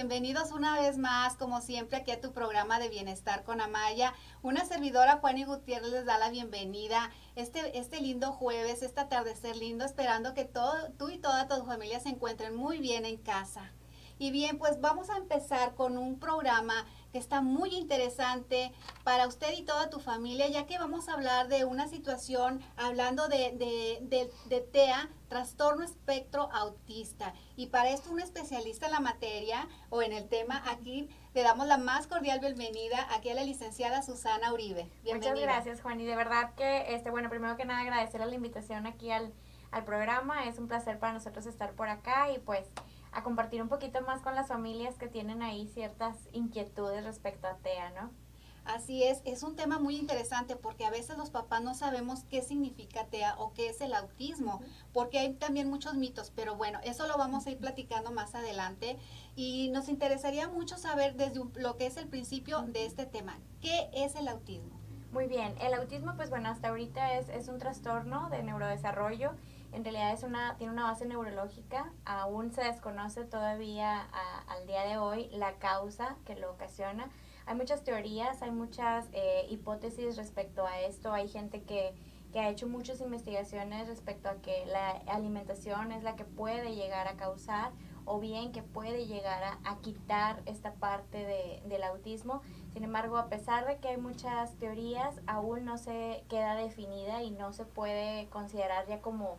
bienvenidos una vez más, como siempre, aquí a tu programa de Bienestar con Amaya. Una servidora, Juani Gutiérrez, les da la bienvenida este lindo jueves, este atardecer lindo, esperando que tú y toda tu familia se encuentren muy bien en casa. Y bien, pues vamos a empezar con un programa que está muy interesante para usted y toda tu familia, ya que vamos a hablar de una situación, hablando de TEA, trastorno espectro autista. Y para esto un especialista en la materia o en el tema, aquí le damos la más cordial bienvenida aquí a la licenciada Susana Uribe. Bienvenida. Muchas gracias, Juan. Y de verdad que, bueno, primero que nada agradecerle la invitación aquí al programa. Es un placer para nosotros estar por acá y pues a compartir un poquito más con las familias que tienen ahí ciertas inquietudes respecto a TEA, ¿no? Así es un tema muy interesante porque a veces los papás no sabemos qué significa TEA o qué es el autismo, porque hay también muchos mitos, pero bueno, eso lo vamos a ir platicando más adelante y nos interesaría mucho saber desde lo que es el principio de este tema, ¿qué es el autismo? Muy bien, el autismo, pues bueno, hasta ahorita es un trastorno de neurodesarrollo. En realidad tiene una base neurológica. Aún se desconoce todavía al día de hoy la causa que lo ocasiona. Hay muchas teorías, hay muchas hipótesis respecto a esto. Hay gente que ha hecho muchas investigaciones respecto a que la alimentación es la que puede llegar a causar o bien que puede llegar a quitar esta parte del autismo. Sin embargo, a pesar de que hay muchas teorías, aún no se queda definida y no se puede considerar ya como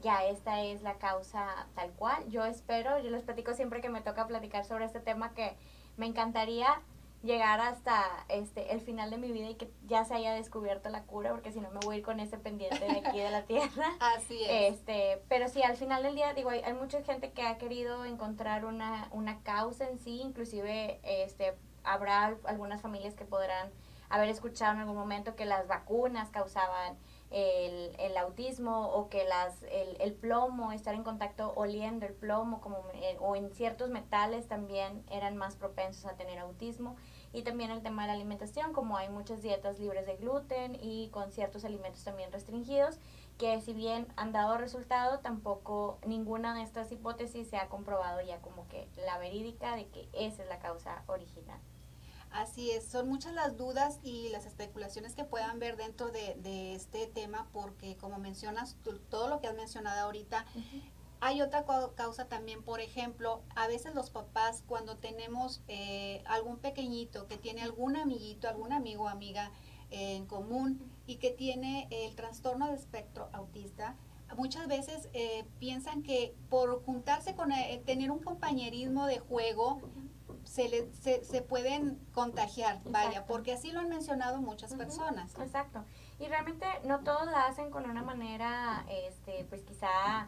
ya esta es la causa tal cual. Yo les platico siempre que me toca platicar sobre este tema que me encantaría llegar hasta el final de mi vida y que ya se haya descubierto la cura, porque si no me voy a ir con ese pendiente de aquí de la tierra. Así es. Pero sí, al final del día, digo, hay mucha gente que ha querido encontrar una causa en sí, inclusive habrá algunas familias que podrán haber escuchado en algún momento que las vacunas causaban el autismo o que el plomo, estar en contacto oliendo el plomo o en ciertos metales también eran más propensos a tener autismo. Y también el tema de la alimentación, como hay muchas dietas libres de gluten y con ciertos alimentos también restringidos, que si bien han dado resultado, tampoco ninguna de estas hipótesis se ha comprobado ya como que la verídica de que esa es la causa original. Así es, son muchas las dudas y las especulaciones que puedan ver dentro de este tema porque como mencionas, todo lo que has mencionado ahorita, Uh-huh. hay otra causa también, por ejemplo, a veces los papás cuando tenemos algún pequeñito que tiene algún amiguito, algún amigo o amiga en común y que tiene el trastorno de espectro autista, muchas veces piensan que por juntarse con tener un compañerismo de juego, se pueden contagiar, vaya, Exacto. porque así lo han mencionado muchas personas. Exacto. Y realmente no todos la hacen con una manera, pues quizá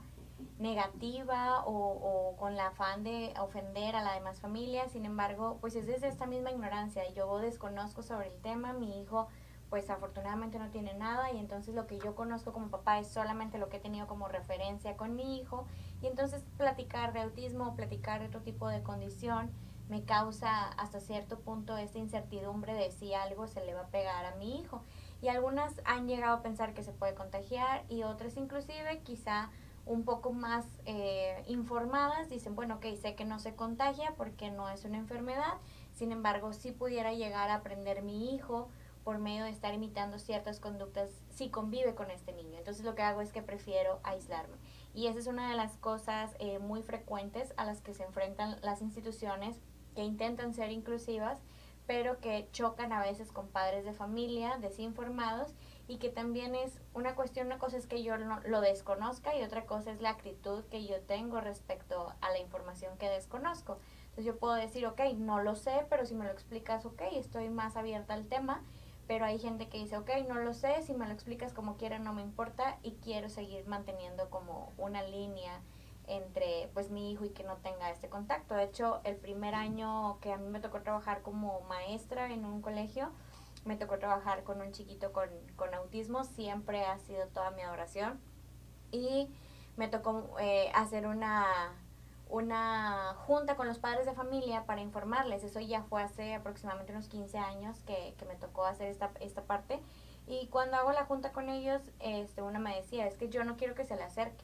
negativa o con la afán de ofender a la demás familia. Sin embargo, pues es desde esta misma ignorancia. Yo desconozco sobre el tema, mi hijo pues afortunadamente no tiene nada y entonces lo que yo conozco como papá es solamente lo que he tenido como referencia con mi hijo y entonces platicar de autismo o platicar de otro tipo de condición me causa hasta cierto punto esta incertidumbre de si algo se le va a pegar a mi hijo. Y algunas han llegado a pensar que se puede contagiar y otras inclusive quizá un poco más informadas dicen, bueno, ok, sé que no se contagia porque no es una enfermedad, sin embargo, si pudiera llegar a aprender mi hijo por medio de estar imitando ciertas conductas si convive con este niño. Entonces lo que hago es que prefiero aislarme. Y esa es una de las cosas muy frecuentes a las que se enfrentan las instituciones que intentan ser inclusivas, pero que chocan a veces con padres de familia desinformados y que también es una cosa es que yo no, lo desconozca y otra cosa es la actitud que yo tengo respecto a la información que desconozco. Entonces yo puedo decir, ok, no lo sé, pero si me lo explicas, ok, estoy más abierta al tema, pero hay gente que dice, ok, no lo sé, si me lo explicas como quieras no me importa y quiero seguir manteniendo como una línea entre pues mi hijo y que no tenga este contacto. De hecho, el primer año que a mí me tocó trabajar como maestra en un colegio, me tocó trabajar con un chiquito con autismo, siempre ha sido toda mi adoración y me tocó hacer una junta con los padres de familia para informarles. Eso ya fue hace aproximadamente unos 15 años que me tocó hacer esta parte. Y cuando hago la junta con ellos, una me decía, es que yo no quiero que se le acerque.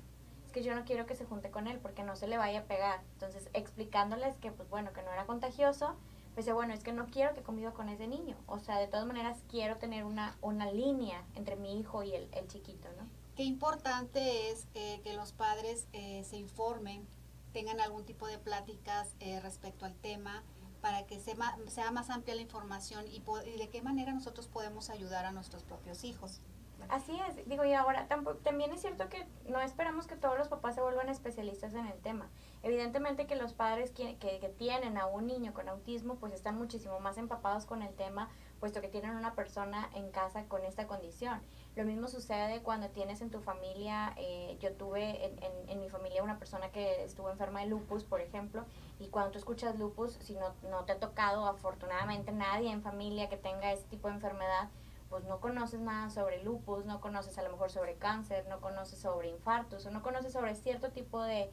es que yo no quiero que se junte con él porque no se le vaya a pegar. Entonces, explicándoles que, pues bueno, que no era contagioso, pues bueno, es que no quiero que conviva con ese niño. O sea, de todas maneras quiero tener una línea entre mi hijo y el chiquito, ¿no? Qué importante es que los padres se informen, tengan algún tipo de pláticas respecto al tema para que sea más amplia la información y de qué manera nosotros podemos ayudar a nuestros propios hijos. Así es, digo, y ahora también es cierto que no esperamos que todos los papás se vuelvan especialistas en el tema. Evidentemente que los padres que tienen a un niño con autismo pues están muchísimo más empapados con el tema, puesto que tienen una persona en casa con esta condición. Lo mismo sucede cuando tienes en tu familia, yo tuve en mi familia una persona que estuvo enferma de lupus, por ejemplo, y cuando tú escuchas lupus, si no te ha tocado afortunadamente nadie en familia que tenga ese tipo de enfermedad, pues no conoces nada sobre lupus, no conoces a lo mejor sobre cáncer, no conoces sobre infartos o no conoces sobre cierto tipo de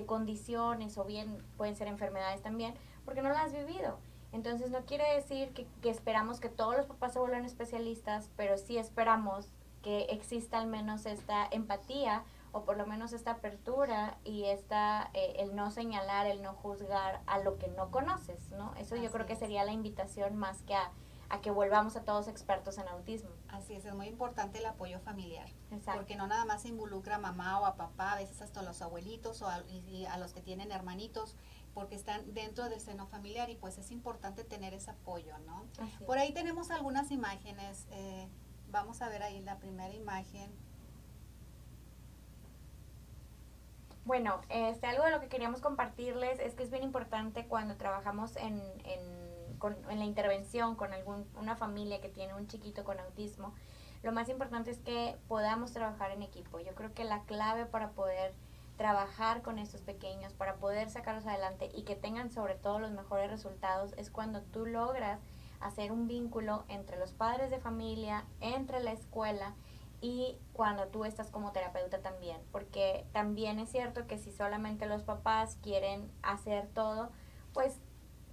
condiciones o bien pueden ser enfermedades también, porque no las has vivido. Entonces no quiere decir que esperamos que todos los papás se vuelvan especialistas, pero sí esperamos que exista al menos esta empatía o por lo menos esta apertura y el no señalar, el no juzgar a lo que no conoces, ¿no? Eso yo creo que sería la invitación más que a que volvamos a todos expertos en autismo. Así es muy importante el apoyo familiar. Exacto. Porque no nada más se involucra a mamá o a papá, a veces hasta los abuelitos y a los que tienen hermanitos, porque están dentro del seno familiar y pues es importante tener ese apoyo, ¿no? Por ahí tenemos algunas imágenes. Vamos a ver ahí la primera imagen. Bueno, algo de lo que queríamos compartirles es que es bien importante cuando trabajamos en la intervención con una familia que tiene un chiquito con autismo, lo más importante es que podamos trabajar en equipo. Yo creo que la clave para poder trabajar con estos pequeños, para poder sacarlos adelante y que tengan sobre todo los mejores resultados, es cuando tú logras hacer un vínculo entre los padres de familia, entre la escuela y cuando tú estás como terapeuta también, porque también es cierto que si solamente los papás quieren hacer todo, pues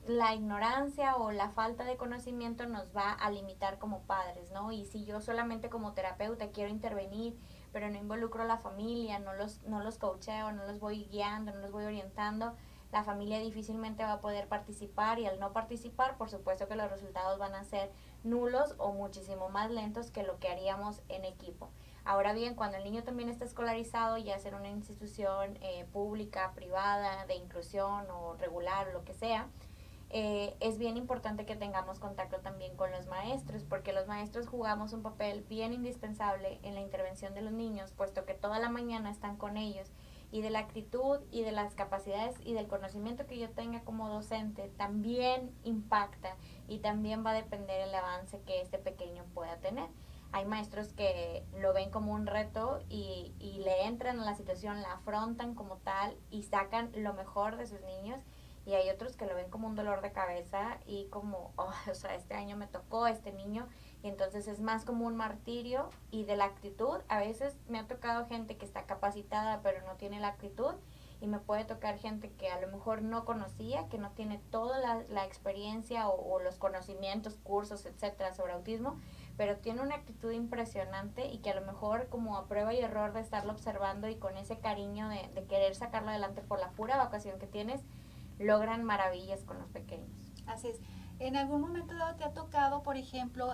la ignorancia o la falta de conocimiento nos va a limitar como padres, ¿no? Y si yo solamente como terapeuta quiero intervenir, pero no involucro a la familia, no los coacheo, no los voy guiando, no los voy orientando, la familia difícilmente va a poder participar y al no participar, por supuesto que los resultados van a ser nulos o muchísimo más lentos que lo que haríamos en equipo. Ahora bien, cuando el niño también está escolarizado, ya sea en una institución pública, privada, de inclusión o regular, lo que sea, es bien importante que tengamos contacto también con los maestros, porque los maestros jugamos un papel bien indispensable en la intervención de los niños, puesto que toda la mañana están con ellos, y de la actitud y de las capacidades y del conocimiento que yo tenga como docente también impacta y también va a depender el avance que este pequeño pueda tener. Hay maestros que lo ven como un reto y le entran a la situación, la afrontan como tal y sacan lo mejor de sus niños, y hay otros que lo ven como un dolor de cabeza y como, oh, o sea, este año me tocó este niño, y entonces es más como un martirio. Y de la actitud, a veces me ha tocado gente que está capacitada pero no tiene la actitud, y me puede tocar gente que a lo mejor no conocía, que no tiene toda la experiencia o los conocimientos, cursos, etcétera, sobre autismo, pero tiene una actitud impresionante y que a lo mejor como a prueba y error de estarlo observando y con ese cariño de querer sacarlo adelante por la pura vocación que tienes, logran maravillas con los pequeños. Así es. ¿En algún momento dado te ha tocado, por ejemplo,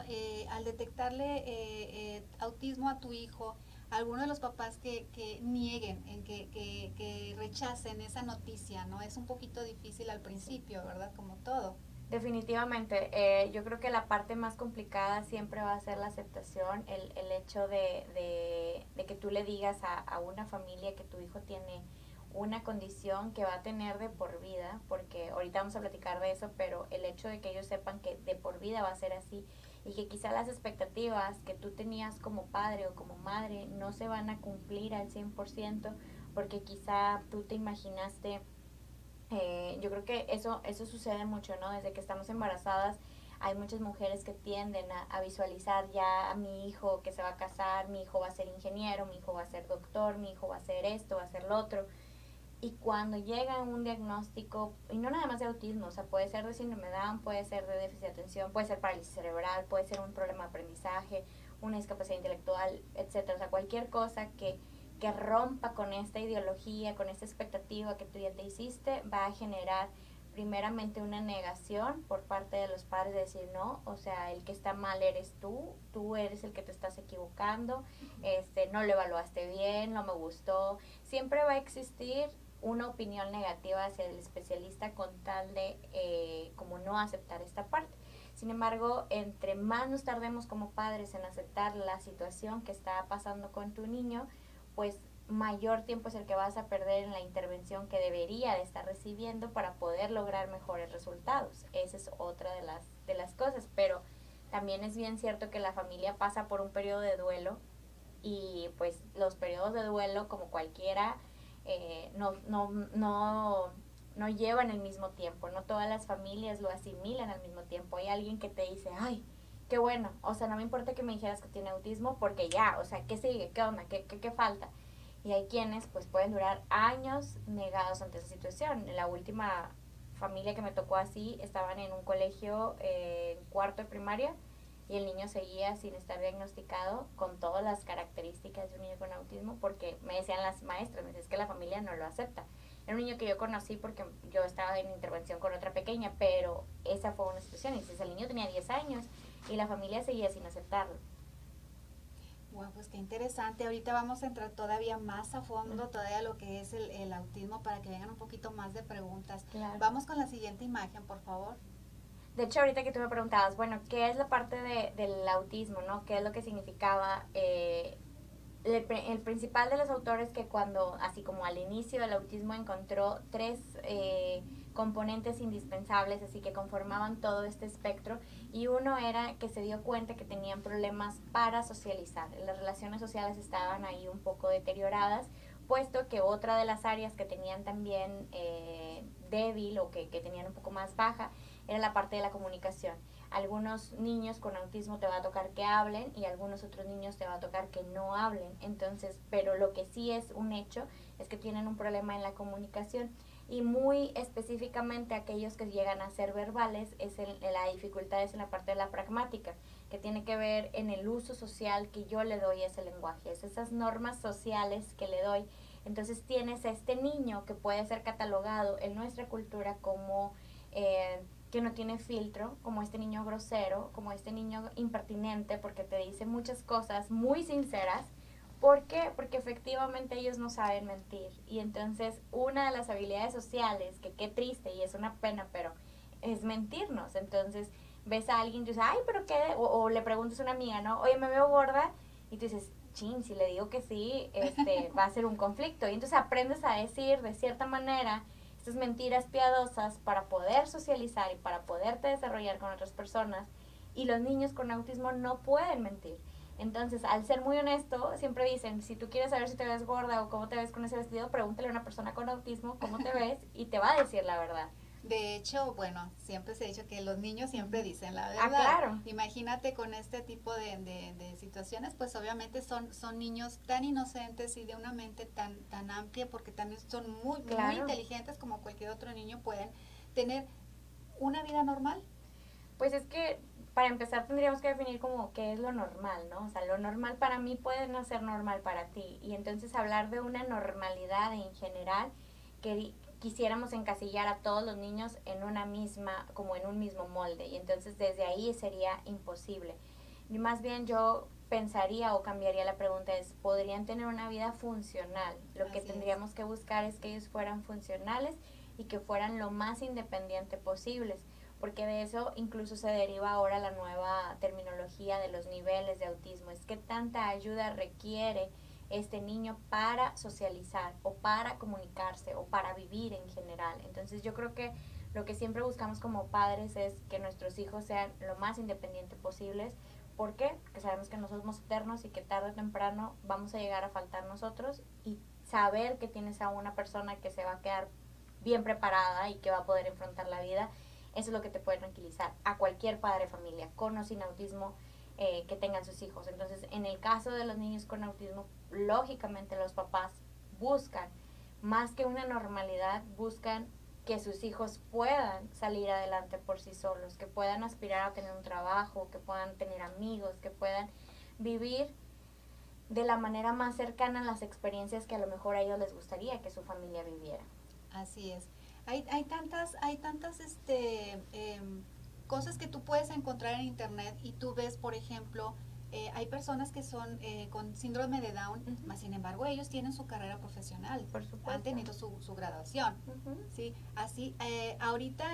al detectarle autismo a tu hijo, alguno de los papás que nieguen, que rechacen esa noticia, ¿no? Es un poquito difícil al principio, ¿verdad? Como todo. Definitivamente, yo creo que la parte más complicada siempre va a ser la aceptación, el hecho de que tú le digas a una familia que tu hijo tiene una condición que va a tener de por vida, porque ahorita vamos a platicar de eso, pero el hecho de que ellos sepan que de por vida va a ser así y que quizá las expectativas que tú tenías como padre o como madre no se van a cumplir al 100%, porque quizá tú te imaginaste, yo creo que eso sucede mucho, ¿no? Desde que estamos embarazadas hay muchas mujeres que tienden a visualizar ya a mi hijo que se va a casar, mi hijo va a ser ingeniero, mi hijo va a ser doctor, mi hijo va a ser esto, va a ser lo otro. Y cuando llega un diagnóstico, y no nada más de autismo, o sea, puede ser de síndrome de Down, puede ser de déficit de atención, puede ser parálisis cerebral, puede ser un problema de aprendizaje, una discapacidad intelectual, etcétera, o sea, cualquier cosa que rompa con esta ideología, con esta expectativa que tú ya te hiciste, va a generar primeramente una negación por parte de los padres de decir no, o sea, el que está mal eres tú eres el que te estás equivocando, no lo evaluaste bien, no me gustó. Siempre va a existir una opinión negativa hacia el especialista con tal de como no aceptar esta parte. Sin embargo, entre más nos tardemos como padres en aceptar la situación que está pasando con tu niño, pues mayor tiempo es el que vas a perder en la intervención que debería de estar recibiendo para poder lograr mejores resultados. Esa es otra de las cosas, pero también es bien cierto que la familia pasa por un periodo de duelo y pues los periodos de duelo, como cualquiera, no llevan el mismo tiempo, no todas las familias lo asimilan al mismo tiempo. Hay alguien que te dice, ay, qué bueno, o sea, no me importa que me dijeras que tiene autismo porque ya, o sea, ¿qué sigue? ¿Qué onda? ¿Qué falta? Y hay quienes pues pueden durar años negados ante esa situación. La última familia que me tocó así, estaban en un colegio en cuarto de primaria y el niño seguía sin estar diagnosticado con todas las características de un niño con autismo, porque me decían las maestras, me decían, es que la familia no lo acepta. Era un niño que yo conocí porque yo estaba en intervención con otra pequeña, pero esa fue una situación. Y si el niño tenía 10 años y la familia seguía sin aceptarlo. Bueno, pues qué interesante. Ahorita vamos a entrar todavía más a fondo, todavía lo que es el autismo, para que vengan un poquito más de preguntas. Claro. Vamos con la siguiente imagen, por favor. De hecho, ahorita que tú me preguntabas, bueno, ¿qué es la parte del autismo, no? ¿Qué es lo que significaba? El principal de los autores que cuando, así como al inicio del autismo, encontró tres componentes indispensables, así que conformaban todo este espectro, y uno era que se dio cuenta que tenían problemas para socializar. Las relaciones sociales estaban ahí un poco deterioradas, puesto que otra de las áreas que tenían también débil o que tenían un poco más baja era la parte de la comunicación. Algunos niños con autismo te va a tocar que hablen y algunos otros niños te va a tocar que no hablen. Entonces, pero lo que sí es un hecho es que tienen un problema en la comunicación, y muy específicamente aquellos que llegan a ser verbales la dificultad es en la parte de la pragmática, que tiene que ver en el uso social que yo le doy a ese lenguaje, es esas normas sociales que le doy. Entonces tienes a este niño que puede ser catalogado en nuestra cultura como que no tiene filtro, como este niño grosero, como este niño impertinente, porque te dice muchas cosas muy sinceras. ¿Por qué? Porque efectivamente ellos no saben mentir. Y entonces una de las habilidades sociales, que qué triste y es una pena, pero es mentirnos. Entonces ves a alguien y dices, ay, pero qué, o le preguntas a una amiga, ¿no? Oye, me veo gorda, y tú dices, chin, si le digo que sí, va a ser un conflicto. Y entonces aprendes a decir de cierta manera estas mentiras piadosas para poder socializar y para poderte desarrollar con otras personas. Y los niños con autismo no pueden mentir. Entonces, al ser muy honesto, siempre dicen, si tú quieres saber si te ves gorda o cómo te ves con ese vestido, pregúntale a una persona con autismo cómo te ves y te va a decir la verdad. De hecho, bueno, siempre se ha dicho que los niños siempre dicen la verdad. Ah, claro. Imagínate con este tipo de situaciones, pues obviamente son niños tan inocentes y de una mente tan amplia, porque también son muy inteligentes, como cualquier otro niño pueden tener una vida normal. Pues es que para empezar tendríamos que definir como qué es lo normal, ¿no? O sea, lo normal para mí puede no ser normal para ti. Y entonces hablar de una normalidad en general, que quisiéramos encasillar a todos los niños en una misma, como en un mismo molde. Y entonces desde ahí sería imposible. Y más bien yo pensaría o cambiaría la pregunta es, ¿podrían tener una vida funcional? Lo que tendríamos que buscar es que ellos fueran funcionales y que fueran lo más independiente posibles, porque de eso incluso se deriva ahora la nueva terminología de los niveles de autismo. Es que tanta ayuda requiere este niño para socializar o para comunicarse o para vivir en general. Entonces yo creo que lo que siempre buscamos como padres es que nuestros hijos sean lo más independientes posibles. ¿Por qué? Porque sabemos que no somos eternos y que tarde o temprano vamos a llegar a faltar nosotros, y saber que tienes a una persona que se va a quedar bien preparada y que va a poder enfrentar la vida, eso es lo que te puede tranquilizar a cualquier padre de familia, con o sin autismo, que tengan sus hijos. Entonces, en el caso de los niños con autismo, lógicamente los papás buscan, más que una normalidad, buscan que sus hijos puedan salir adelante por sí solos, que puedan aspirar a tener un trabajo, que puedan tener amigos, que puedan vivir de la manera más cercana a las experiencias que a lo mejor a ellos les gustaría que su familia viviera. Así es. Hay tantas cosas que tú puedes encontrar en internet y tú ves, por ejemplo, hay personas que son con síndrome de Down, Uh-huh. mas sin embargo ellos tienen su carrera profesional, Por supuesto. han tenido su graduación. Uh-huh. ¿Sí? Así, ahorita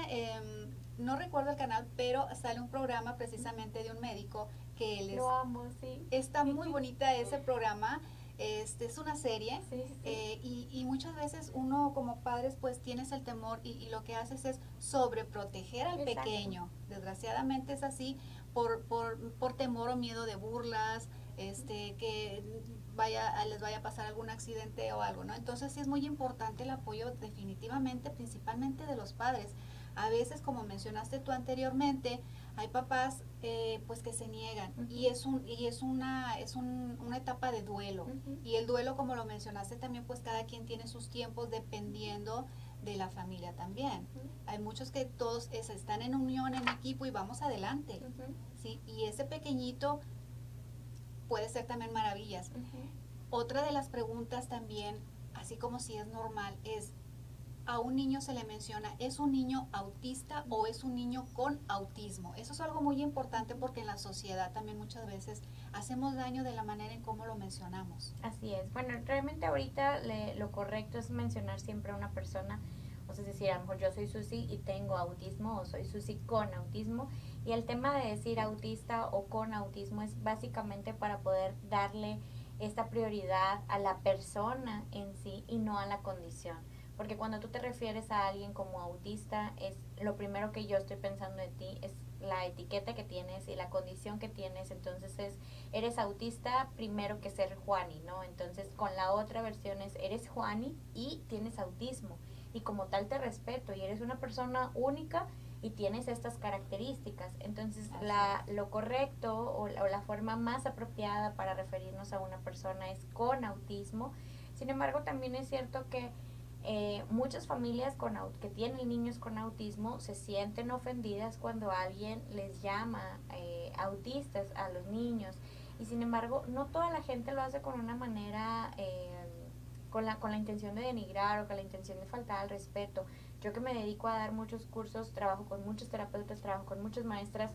no recuerdo el canal, pero sale un programa precisamente de un médico que él Lo amo, sí. está muy bonita ese programa. Es una serie, Sí, sí. y muchas veces uno como padres pues tienes el temor y lo que haces es sobreproteger al Exacto. pequeño. Desgraciadamente es así por temor o miedo de burlas, que les vaya a pasar algún accidente o algo, ¿no? Entonces sí es muy importante el apoyo definitivamente, principalmente de los padres. A veces, como mencionaste tú anteriormente, hay papás pues que se niegan, Uh-huh. y una etapa de duelo. Uh-huh. Y el duelo, como lo mencionaste también, pues cada quien tiene sus tiempos dependiendo de la familia también. Uh-huh. Hay muchos que todos están en unión, en equipo y vamos adelante. Uh-huh. ¿Sí? Y ese pequeñito puede ser también maravillas. Uh-huh. Otra de las preguntas también, así como si es normal, es: a un niño se le menciona, ¿es un niño autista o es un niño con autismo? Eso es algo muy importante porque en la sociedad también muchas veces hacemos daño de la manera en cómo lo mencionamos. Así es. Bueno, realmente ahorita lo correcto es mencionar siempre a una persona, o sea, es decir, a lo mejor yo soy Susi y tengo autismo, o soy Susi con autismo, y el tema de decir autista o con autismo es básicamente para poder darle esta prioridad a la persona en sí y no a la condición. Porque cuando tú te refieres a alguien como autista, es lo primero que yo estoy pensando de ti es la etiqueta que tienes y la condición que tienes. Entonces eres autista primero que ser Juani, ¿no? Entonces con la otra versión es eres Juani y tienes autismo, y como tal te respeto y eres una persona única y tienes estas características. Entonces lo correcto o la forma más apropiada para referirnos a una persona es con autismo. Sin embargo, también es cierto que muchas familias que tienen niños con autismo se sienten ofendidas cuando alguien les llama autistas a los niños, y sin embargo no toda la gente lo hace con una manera con la intención de denigrar o con la intención de faltar al respeto. Yo que me dedico a dar muchos cursos, trabajo con muchos terapeutas, trabajo con muchas maestras,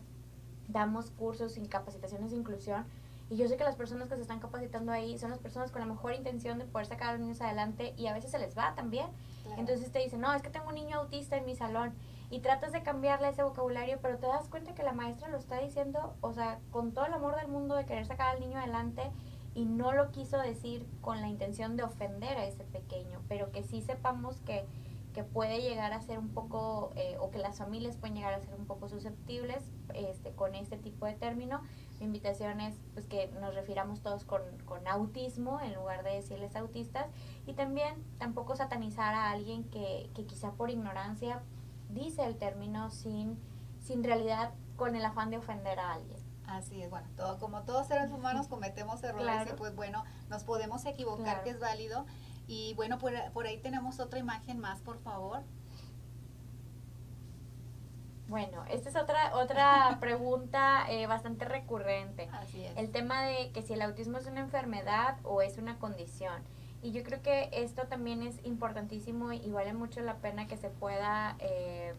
damos cursos y capacitaciones de inclusión, y yo sé que las personas que se están capacitando ahí son las personas con la mejor intención de poder sacar a los niños adelante, y a veces se les va también. Claro. Entonces te dicen, no, es que tengo un niño autista en mi salón, y tratas de cambiarle ese vocabulario, pero te das cuenta que la maestra lo está diciendo, o sea, con todo el amor del mundo de querer sacar al niño adelante, y no lo quiso decir con la intención de ofender a ese pequeño, pero que sí sepamos que puede llegar a ser un poco, o que las familias pueden llegar a ser un poco susceptibles con este tipo de término. Mi invitación es pues que nos refiramos todos con autismo en lugar de decirles autistas, y también tampoco satanizar a alguien que quizá por ignorancia dice el término sin realidad, con el afán de ofender a alguien. Así es, bueno, como todos seres humanos cometemos errores. Claro. Y pues bueno, nos podemos equivocar. Claro. Que es válido. Y bueno, por ahí tenemos otra imagen más, por favor. Bueno, esta es otra pregunta bastante recurrente. Así es. El tema de que si el autismo es una enfermedad o es una condición. Y yo creo que esto también es importantísimo y vale mucho la pena que se pueda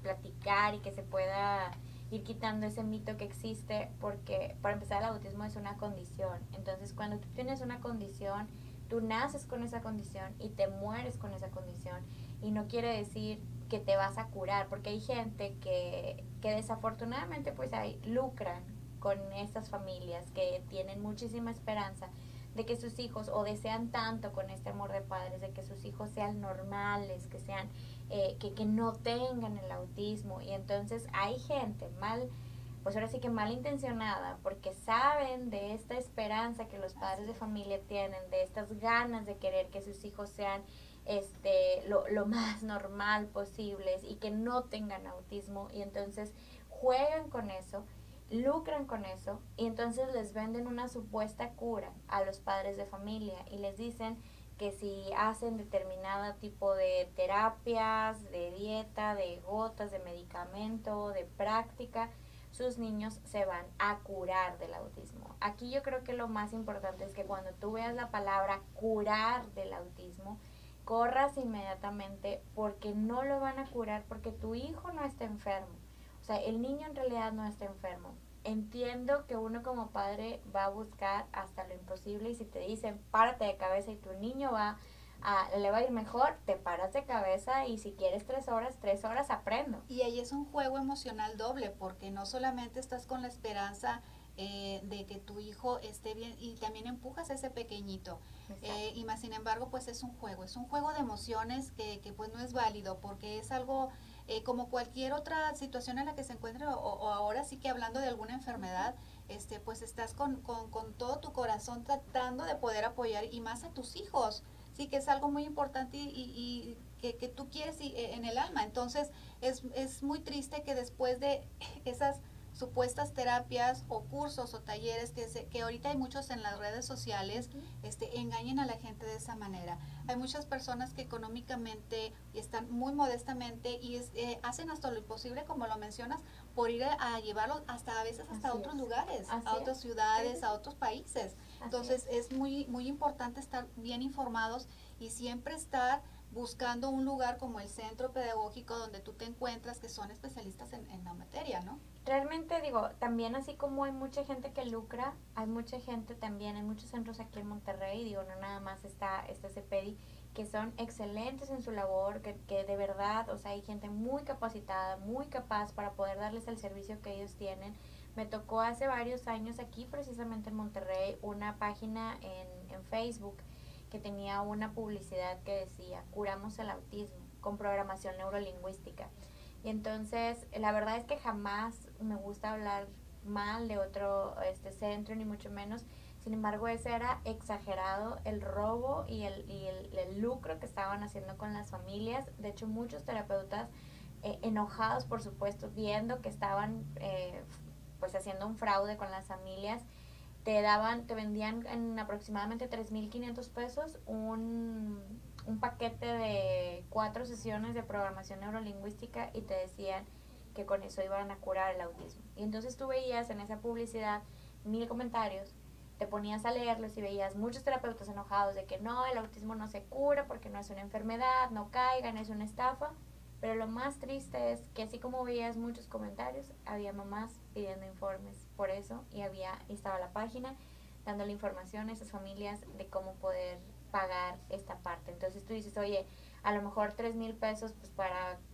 platicar y que se pueda ir quitando ese mito que existe, porque para empezar el autismo es una condición. Entonces cuando tú tienes una condición, tú naces con esa condición y te mueres con esa condición, y no quiere decir que te vas a curar, porque hay gente que desafortunadamente pues lucran con estas familias que tienen muchísima esperanza de que sus hijos, o desean tanto con este amor de padres, de que sus hijos sean normales, que sean que no tengan el autismo, y entonces hay gente pues ahora sí que malintencionada, porque saben de esta esperanza que los padres de familia tienen, de estas ganas de querer que sus hijos sean lo más normal posibles y que no tengan autismo, y entonces juegan con eso, lucran con eso, y entonces les venden una supuesta cura a los padres de familia y les dicen que si hacen determinado tipo de terapias, de dieta, de gotas, de medicamento, de práctica, sus niños se van a curar del autismo. Aquí yo creo que lo más importante es que cuando tú veas la palabra curar del autismo, corras inmediatamente, porque no lo van a curar, porque tu hijo no está enfermo. O sea, el niño en realidad no está enfermo. Entiendo que uno como padre va a buscar hasta lo imposible, y si te dicen párate de cabeza y tu niño le va a ir mejor, te paras de cabeza, y si quieres 3 horas aprendo. Y ahí es un juego emocional doble, porque no solamente estás con la esperanza de que tu hijo esté bien, y también empujas a ese pequeñito. Y más sin embargo, pues es un juego de emociones que pues no es válido, porque es algo como cualquier otra situación en la que se encuentre, o ahora sí que hablando de alguna enfermedad, pues estás con todo tu corazón tratando de poder apoyar, y más a tus hijos. Sí, que es algo muy importante y que tú quieres en el alma. Entonces es muy triste que después de esas supuestas terapias o cursos o talleres que ahorita hay muchos en las redes sociales, engañen a la gente de esa manera. Hay muchas personas que económicamente están muy modestamente y hacen hasta lo imposible, como lo mencionas, por ir a llevarlos hasta a veces hasta otros lugares, a otras ciudades, a otros países. Entonces es muy, muy importante estar bien informados y siempre estar buscando un lugar como el centro pedagógico donde tú te encuentras, que son especialistas en la materia, ¿no? Realmente digo, también así como hay mucha gente que lucra, hay mucha gente también, hay muchos centros aquí en Monterrey, digo, no nada más está CEPEDI, que son excelentes en su labor, que de verdad, o sea, hay gente muy capacitada, muy capaz para poder darles el servicio que ellos tienen. Me tocó hace varios años aquí, precisamente en Monterrey, una página en Facebook que tenía una publicidad que decía, curamos el autismo con programación neurolingüística. Y entonces, la verdad es que jamás me gusta hablar mal de otro centro, ni mucho menos. Sin embargo, ese era exagerado el robo y el lucro que estaban haciendo con las familias. De hecho, muchos terapeutas enojados, por supuesto, viendo que estaban pues haciendo un fraude con las familias, te vendían en aproximadamente 3,500 pesos un paquete de 4 sesiones de programación neurolingüística, y te decían que con eso iban a curar el autismo. Y entonces tú veías en esa publicidad 1,000 comentarios, te ponías a leerlos y veías muchos terapeutas enojados de que no, el autismo no se cura porque no es una enfermedad, no caigan, es una estafa. Pero lo más triste es que así como veías muchos comentarios, había mamás pidiendo informes por eso, y estaba la página dándole información a esas familias de cómo poder pagar esta parte. Entonces tú dices, oye, a lo mejor 3,000 pesos, pues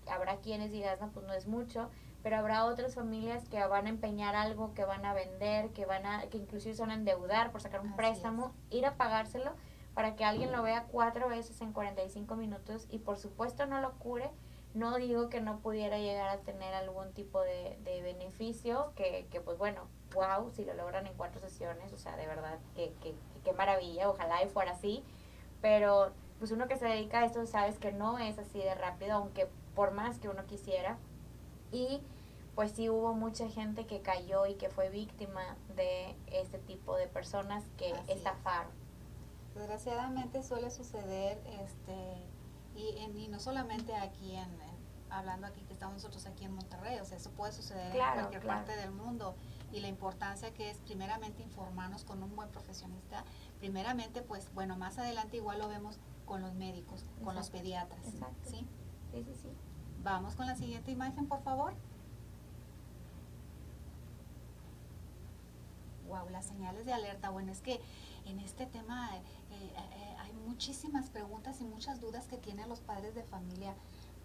habrá quienes digas, no, pues no es mucho, pero habrá otras familias que van a empeñar algo, que van a vender, que inclusive se van a endeudar por sacar un préstamo, ir a pagárselo para que alguien lo vea 4 veces en 45 minutos y por supuesto no lo cure. No digo que no pudiera llegar a tener algún tipo de beneficio, que pues bueno, wow, si lo logran en 4 sesiones, o sea, de verdad, qué maravilla, ojalá y fuera así, pero pues uno que se dedica a esto sabes que no es así de rápido, aunque por más que uno quisiera. Y pues sí hubo mucha gente que cayó y que fue víctima de este tipo de personas que estafaron. Desgraciadamente suele suceder, y no solamente aquí hablando aquí que estamos nosotros aquí en Monterrey, o sea, eso puede suceder en cualquier parte del mundo, y la importancia que es primeramente informarnos con un buen profesionista, primeramente pues bueno, más adelante igual lo vemos con los médicos, con los pediatras. Exacto. ¿Sí? Sí. Vamos con la siguiente imagen, por favor. Wow, las señales de alerta. Bueno, es que en este tema hay muchísimas preguntas y muchas dudas que tienen los padres de familia,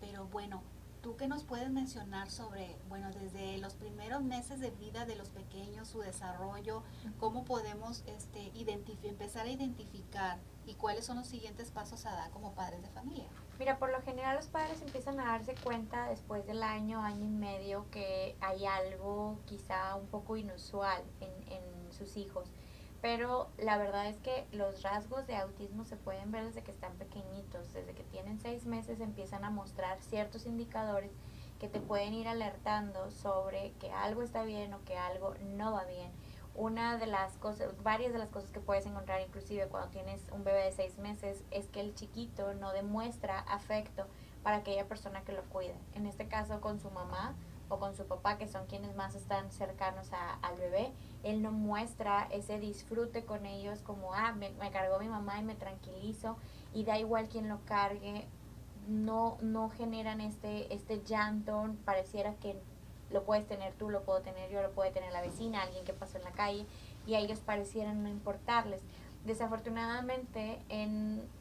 pero bueno, ¿tú qué nos puedes mencionar sobre, bueno, desde los primeros meses de vida de los pequeños, su desarrollo, cómo podemos empezar a identificar, y cuáles son los siguientes pasos a dar como padres de familia? Mira, por lo general los padres empiezan a darse cuenta después del año y medio, que hay algo quizá un poco inusual en sus hijos. Pero la verdad es que los rasgos de autismo se pueden ver desde que están pequeñitos. Desde que tienen 6 meses empiezan a mostrar ciertos indicadores que te pueden ir alertando sobre que algo está bien o que algo no va bien. Varias de las cosas que puedes encontrar inclusive cuando tienes un bebé de 6 meses, es que el chiquito no demuestra afecto para aquella persona que lo cuida. En este caso con su mamá o con su papá, que son quienes más están cercanos al bebé, él no muestra ese disfrute con ellos como, me cargó mi mamá y me tranquilizo, y da igual quien lo cargue, no generan este llanto, pareciera que lo puedes tener tú, lo puedo tener yo, lo puede tener la vecina, alguien que pasó en la calle, y a ellos parecieran no importarles. Desafortunadamente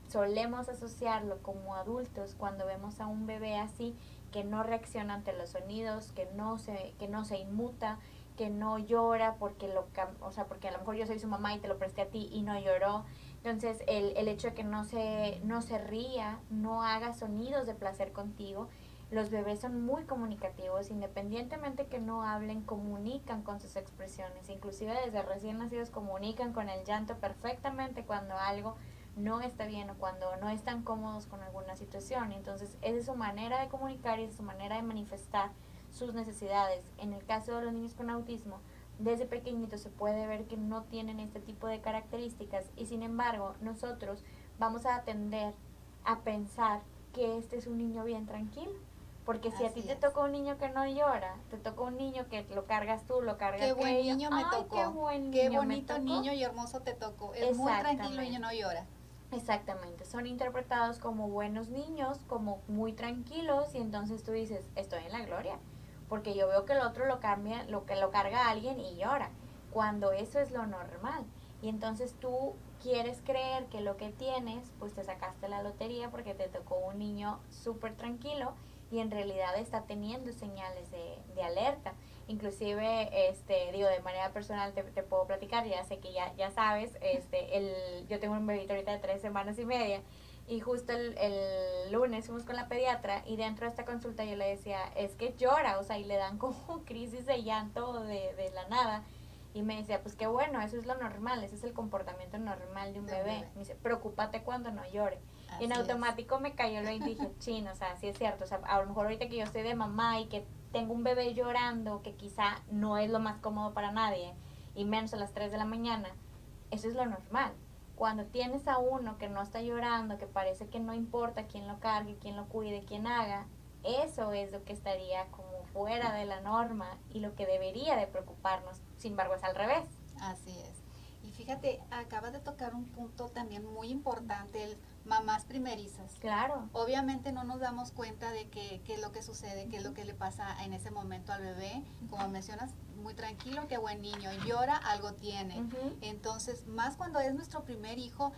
solemos asociarlo como adultos cuando vemos a un bebé así, que no reacciona ante los sonidos, que no se inmuta, que no llora porque porque a lo mejor yo soy su mamá y te lo presté a ti y no lloró. Entonces el hecho de que no se ría, no haga sonidos de placer contigo. Los bebés son muy comunicativos, independientemente que no hablen, comunican con sus expresiones, inclusive desde recién nacidos comunican con el llanto perfectamente cuando algo no está bien o cuando no están cómodos con alguna situación. Entonces esa es su manera de comunicar y es su manera de manifestar sus necesidades. En el caso de los niños con autismo, desde pequeñitos se puede ver que no tienen este tipo de características, y sin embargo nosotros vamos a tender a pensar que este es un niño bien tranquilo. Porque si a ti te toca un niño que no llora, te toca un niño que lo cargas tú, lo cargas qué buen aquello, niño me tocó, qué buen qué niño me bonito tocó. niño y hermoso te tocó, es muy tranquilo y no llora. Exactamente, son interpretados como buenos niños, como muy tranquilos, y entonces tú dices, estoy en la gloria, porque yo veo que el otro lo carga a alguien y llora, cuando eso es lo normal. Y entonces tú quieres creer que lo que tienes, pues te sacaste la lotería porque te tocó un niño súper tranquilo, y en realidad está teniendo señales de alerta. Inclusive, de manera personal te puedo platicar, ya sé que ya sabes, yo tengo un bebito ahorita de 3 semanas y media, y justo el lunes fuimos con la pediatra, y dentro de esta consulta yo le decía, es que llora, o sea, y le dan como crisis de llanto de la nada, y me decía, pues qué bueno, eso es lo normal, ese es el comportamiento normal de un bebé. Me dice, preocúpate cuando no llore. Y en automático me cayó lo y dije, chin, o sea, sí es cierto, o sea, a lo mejor ahorita que yo estoy de mamá y que tengo un bebé llorando, que quizá no es lo más cómodo para nadie, y menos a las 3 de la mañana, eso es lo normal. Cuando tienes a uno que no está llorando, que parece que no importa quién lo cargue, quién lo cuide, quién haga, eso es lo que estaría como fuera de la norma y lo que debería de preocuparnos. Sin embargo, es al revés. Así es. Y fíjate, acabas de tocar un punto también muy importante, el mamás primerizas. Claro. Obviamente no nos damos cuenta de qué es lo que sucede, qué es lo que le pasa en ese momento al bebé. Como mencionas, muy tranquilo, qué buen niño, llora, algo tiene. Entonces, más cuando es nuestro primer hijo,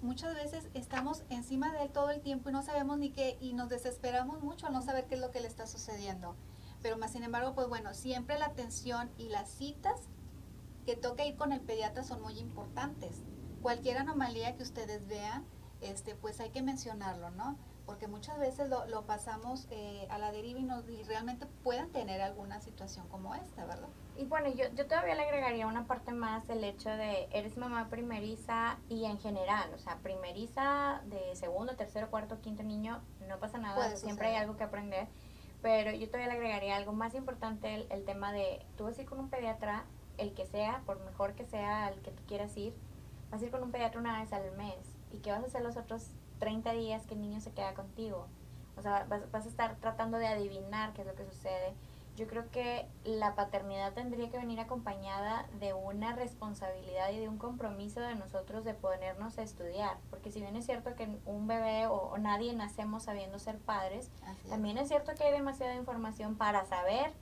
muchas veces estamos encima de él todo el tiempo y no sabemos ni qué, y nos desesperamos mucho al no saber qué es lo que le está sucediendo. Pero más sin embargo, pues bueno, siempre la atención y las citas que toca ir con el pediatra son muy importantes. Cualquier anomalía que ustedes vean, pues hay que mencionarlo, ¿no? Porque muchas veces lo pasamos a la deriva y realmente pueden tener alguna situación como esta, ¿verdad? Y bueno, yo todavía le agregaría una parte más, el hecho de eres mamá primeriza y en general, o sea, primeriza de segundo, tercero, cuarto, quinto niño, no pasa nada, o sea, siempre hay algo que aprender, pero yo todavía le agregaría algo más importante, el tema de, tú vas a ir con un pediatra, el que sea, por mejor que sea el que tú quieras ir, vas a ir con un pediatra una vez al mes, y ¿qué vas a hacer los otros 30 días que el niño se queda contigo? O sea, vas a estar tratando de adivinar qué es lo que sucede. Yo creo que la paternidad tendría que venir acompañada de una responsabilidad y de un compromiso de nosotros de ponernos a estudiar, porque si bien es cierto que un bebé o nadie nacemos sabiendo ser padres, también es cierto que hay demasiada información para saber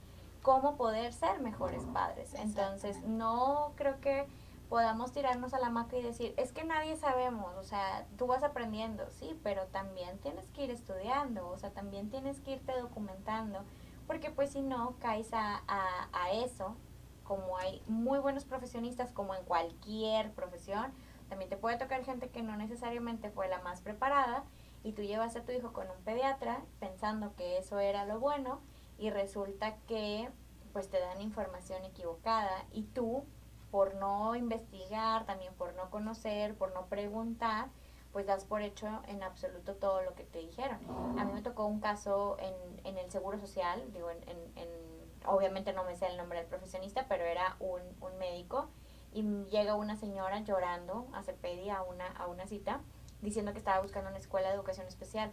cómo poder ser mejores padres. Entonces, no creo que podamos tirarnos a la hamaca y decir, es que nadie sabemos, o sea, tú vas aprendiendo, sí, pero también tienes que ir estudiando, o sea, también tienes que irte documentando, porque pues si no caes a eso, como hay muy buenos profesionistas como en cualquier profesión, también te puede tocar gente que no necesariamente fue la más preparada, y tú llevas a tu hijo con un pediatra pensando que eso era lo bueno, y resulta que pues te dan información equivocada, y tú por no investigar, también por no conocer, por no preguntar, pues das por hecho en absoluto todo lo que te dijeron. A mí me tocó un caso en el Seguro Social, digo, obviamente no me sé el nombre del profesionista, pero era un médico, y llega una señora llorando a CEPEDI a una cita, diciendo que estaba buscando una escuela de educación especial.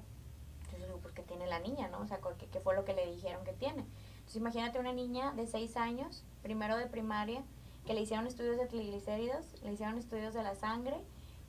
Entonces digo, pues ¿qué tiene la niña, no? O sea, ¿qué fue lo que le dijeron que tiene? Entonces imagínate una niña de 6 años, primero de primaria, que le hicieron estudios de triglicéridos, le hicieron estudios de la sangre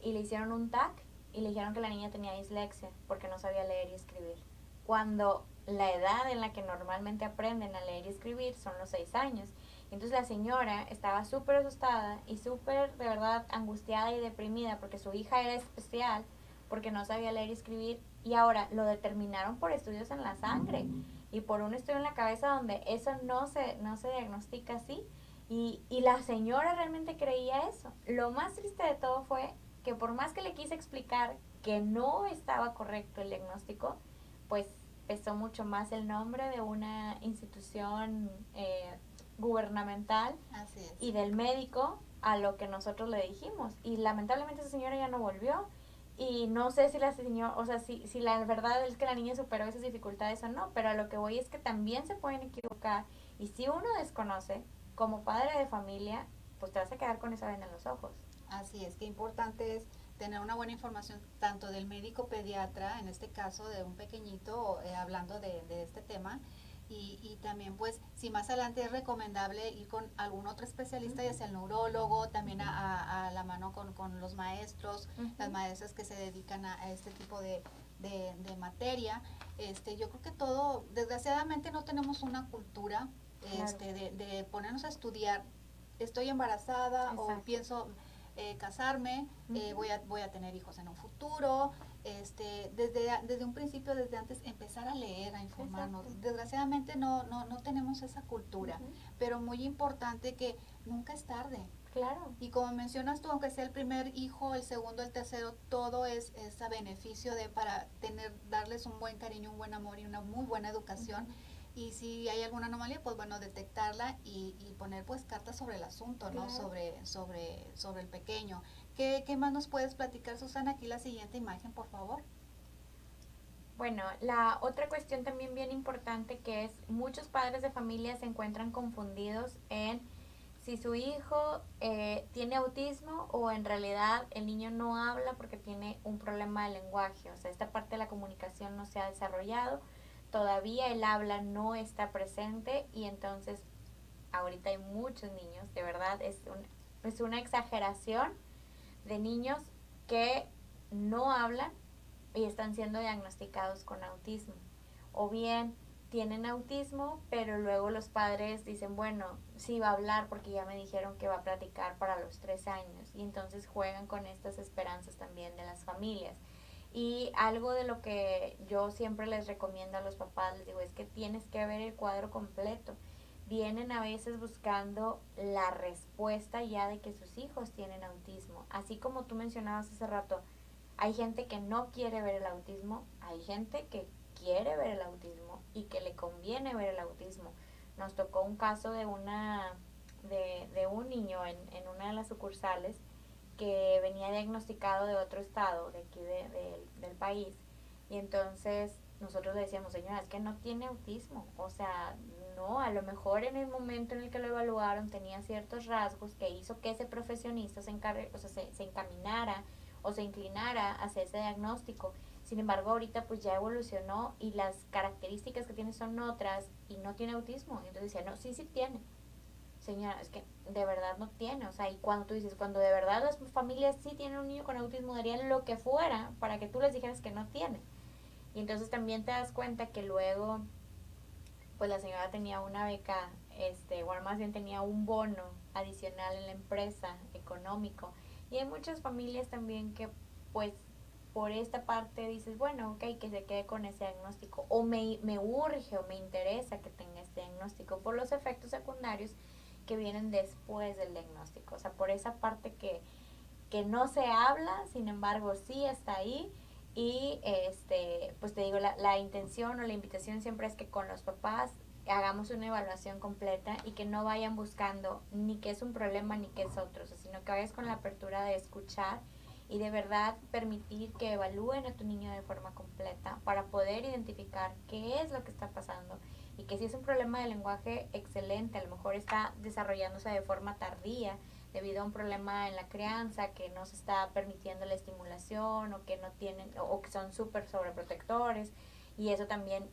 y le hicieron un TAC y le dijeron que la niña tenía dislexia porque no sabía leer y escribir. Cuando la edad en la que normalmente aprenden a leer y escribir son los 6 años. Entonces la señora estaba súper asustada y súper, de verdad, angustiada y deprimida porque su hija era especial, porque no sabía leer y escribir, y ahora lo determinaron por estudios en la sangre y por un estudio en la cabeza donde eso no se diagnostica así. Y la señora realmente creía eso. Lo más triste de todo fue que por más que le quise explicar que no estaba correcto el diagnóstico, pues pesó mucho más el nombre de una institución gubernamental y del médico a lo que nosotros le dijimos. Y lamentablemente esa señora ya no volvió. Y no sé si la señora, o sea, si la verdad es que la niña superó esas dificultades o no, pero a lo que voy es que también se pueden equivocar. Y si uno desconoce, como padre de familia, pues te vas a quedar con esa venda en los ojos. Así es, que importante es tener una buena información tanto del médico pediatra, en este caso de un pequeñito, hablando de este tema, y también pues si más adelante es recomendable ir con algún otro especialista, ya sea el neurólogo, también a la mano con los maestros, las maestras que se dedican a este tipo de materia. Yo creo que todo, desgraciadamente no tenemos una cultura de ponernos a estudiar, estoy embarazada. Exacto. O pienso casarme, voy a tener hijos en un futuro, desde un principio, desde antes, empezar a leer, a informarnos. Exacto. Desgraciadamente no tenemos esa cultura, pero muy importante que nunca es tarde. Claro. Y como mencionas tú, aunque sea el primer hijo, el segundo, el tercero, todo es a beneficio para darles un buen cariño, un buen amor y una muy buena educación. Y si hay alguna anomalía, pues bueno, detectarla y poner pues cartas sobre el asunto, ¿no? Claro. Sobre el pequeño. ¿Qué más nos puedes platicar, Susana? Aquí la siguiente imagen, por favor. Bueno, la otra cuestión también bien importante, que es muchos padres de familia se encuentran confundidos en si su hijo tiene autismo o en realidad el niño no habla porque tiene un problema de lenguaje. O sea, esta parte de la comunicación no se ha desarrollado, todavía el habla no está presente y entonces ahorita hay muchos niños, de verdad es una exageración de niños que no hablan y están siendo diagnosticados con autismo. O bien tienen autismo, pero luego los padres dicen, bueno, sí va a hablar porque ya me dijeron que va a platicar para los 3 años. Y entonces juegan con estas esperanzas también de las familias. Y algo de lo que yo siempre les recomiendo a los papás, les digo, es que tienes que ver el cuadro completo. Vienen a veces buscando la respuesta ya de que sus hijos tienen autismo. Así como tú mencionabas hace rato, hay gente que no quiere ver el autismo, hay gente que quiere ver el autismo y que le conviene ver el autismo. Nos tocó un caso de de un niño en una de las sucursales que venía diagnosticado de otro estado, de aquí del país, y entonces nosotros le decíamos, señora, es que no tiene autismo, o sea, no, a lo mejor en el momento en el que lo evaluaron tenía ciertos rasgos que hizo que ese profesionista se encaminara o se inclinara hacia ese diagnóstico. Sin embargo, ahorita pues ya evolucionó y las características que tiene son otras y no tiene autismo. Y entonces decía, no, sí tiene. Señora, es que de verdad no tiene, o sea, y cuando tú dices, cuando de verdad las familias sí tienen un niño con autismo, darían lo que fuera para que tú les dijeras que no tiene. Y entonces también te das cuenta que luego, pues la señora tenía una beca, o más bien tenía un bono adicional en la empresa, económico. Y hay muchas familias también que, pues, por esta parte dices, bueno, ok, que se quede con ese diagnóstico. O me urge o me interesa que tenga este diagnóstico por los efectos secundarios que vienen después del diagnóstico. O sea, por esa parte que no se habla, sin embargo, sí está ahí. Y pues te digo, la intención o la invitación siempre es que con los papás hagamos una evaluación completa y que no vayan buscando ni qué es un problema ni qué es otro, o sea, sino que vayas con la apertura de escuchar y de verdad permitir que evalúen a tu niño de forma completa para poder identificar qué es lo que está pasando y que si es un problema de lenguaje, excelente, a lo mejor está desarrollándose de forma tardía debido a un problema en la crianza, que no se está permitiendo la estimulación o que no tienen o que son súper sobreprotectores. y eso también